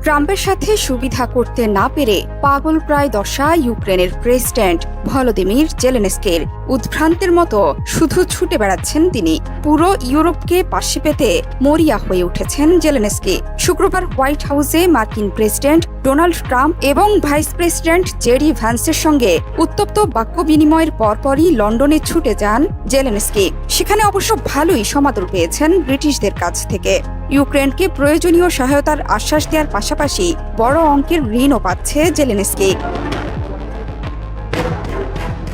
ট্রাম্পের সাথে সুবিধা করতে না পেরে পাগল প্রায় দশা ইউক্রেনের প্রেসিডেন্ট ভলোদিমির জেলেনস্কির। উদ্ভ্রান্তের মতো শুধু ছুটে বেড়াচ্ছেন তিনি। পুরো ইউরোপকে পাশে পেতে মরিয়া হয়ে উঠেছেন জেলেনস্কি। শুক্রবার হোয়াইট হাউসে মার্কিন প্রেসিডেন্ট ডোনাল্ড ট্রাম্প এবং ভাইস প্রেসিডেন্ট জেডি ভ্যান্সের সঙ্গে উত্তপ্ত বাক্য বিনিময়ের পরপরই লন্ডনে ছুটে যান জেলেনস্কি। সেখানে অবশ্য ভালোই সমাদর পেয়েছেন ব্রিটিশদের কাছ থেকে। ইউক্রেনকে প্রয়োজনীয় সহায়তার আশ্বাস দেওয়ার পাশাপাশি বড় অঙ্কের ঋণও পাচ্ছে জেলেনস্কি।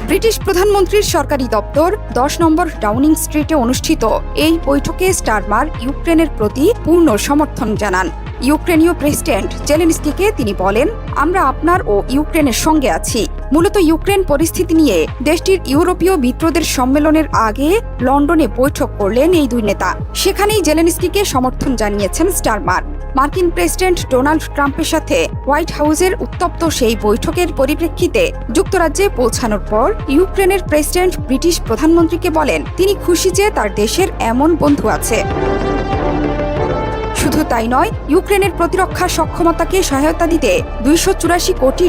ব্রিটিশ প্রধানমন্ত্রীর সরকারি দপ্তর 10 নম্বর ডাউনিং স্ট্রিটে অনুষ্ঠিত এই বৈঠকে স্টারমার ইউক্রেনের প্রতি পূর্ণ সমর্থন জানান। ইউক্রেনীয় প্রেসিডেন্ট জেলেনস্কিকে তিনি বলেন, আমরা আপনার ও ইউক্রেনের সঙ্গে আছি। মূলত ইউক্রেন পরিস্থিতি নিয়ে দেশটির ইউরোপীয় মিত্রদের সম্মেলনের আগে লন্ডনে বৈঠক করলেন এই দুই নেতা। সেখানেই জেলেনস্কিকে সমর্থন জানিয়েছেন স্টারমার। মার্কিন প্রেসিডেন্ট ডোনাল্ড ট্রাম্পের সাথে হোয়াইট হাউসের উত্তপ্ত সেই বৈঠকের পরিপ্রেক্ষিতে যুক্তরাজ্যে পৌঁছানোর পর ইউক্রেনের প্রেসিডেন্ট ব্রিটিশ প্রধানমন্ত্রীকে বলেন তিনি খুশি যে তার দেশের এমন বন্ধু আছে। শুধু তাই নয়, ইউক্রেনের প্রতিরক্ষা সক্ষমতাকে সহায়তা দিতে $284 কোটি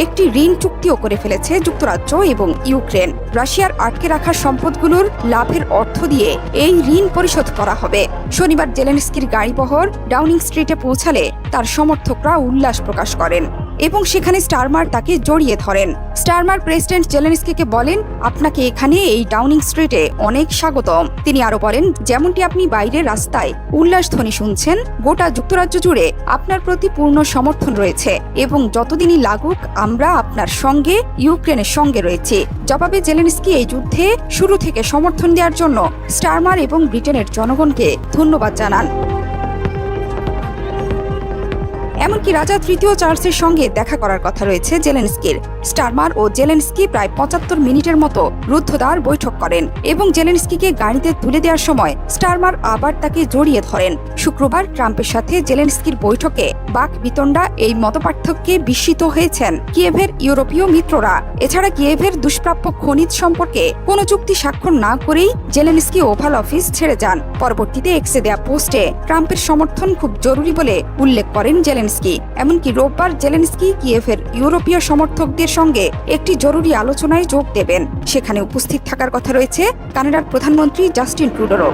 একটি ঋণ চুক্তিও করে ফেলেছে যুক্তরাজ্য এবং ইউক্রেন। রাশিয়ার আটকে রাখা সম্পদগুলোর লাভের অর্থ দিয়ে এই ঋণ পরিশোধ করা হবে। শনিবার জেলেনস্কির গাড়িবহর ডাউনিং স্ট্রিটে পৌঁছালে তার সমর্থকরা উল্লাস প্রকাশ করেন এবং সেখানে স্টারমার তাকে জড়িয়ে ধরেন। স্টারমার প্রেসিডেন্ট জেলেনস্কিকে বলেন, আপনাকে এখানে এই ডাউনিং স্ট্রিটে অনেক স্বাগতম। তিনি আরো বলেন, যেমনটি আপনি বাইরের রাস্তায় উল্লাসধ্বনি শুনছেন, গোটা যুক্তরাজ্য জুড়ে আপনার প্রতি পূর্ণ সমর্থন রয়েছে এবং যতদিনই লাগুক আমরা আপনার সঙ্গে ইউক্রেনের সঙ্গে রয়েছি। জবাবে জেলেনস্কি এই যুদ্ধে শুরু থেকে সমর্থন দেওয়ার জন্য স্টারমার এবং ব্রিটেনের জনগণকে ধন্যবাদ জানান। এমনকি রাজা তৃতীয় চার্লসের সঙ্গে দেখা করার কথা রয়েছে জেলেনস্কির। স্টারমার ও জেলেনস্কি প্রায় 75 মিনিটের মতো রুদ্ধদ্বার বৈঠক করেন এবং জেলেনস্কিকে গাড়িতে তুলে দেওয়ার সময় স্টারমার আবার তাকে জড়িয়ে ধরেন। শুক্রবার ট্রাম্পের সাথে জেলেনস্কির বৈঠকে বাক বিতণ্ডা এই মতপার্থক্যে বিস্মিত হয়েছেন কিয়েভের ইউরোপীয় মিত্ররা। এছাড়া কিয়েভের দুষ্প্রাপ্য খনিজ সম্পর্কে কোনো চুক্তি স্বাক্ষর না করেই জেলেনস্কি ওভাল অফিস ছেড়ে যান। পরবর্তীতে এক্সে দেয়া পোস্টে ট্রাম্পের সমর্থন খুব জরুরি বলে উল্লেখ করেন জেলেনস্কি। এমনকি রোববার জেলেনস্কি কিয়েভের ইউরোপীয় সমর্থকদের সঙ্গে একটি জরুরি আলোচনায় যোগ দেবেন। সেখানে উপস্থিত থাকার কথা রয়েছে কানাডার প্রধানমন্ত্রী জাস্টিন ট্রুডোরও।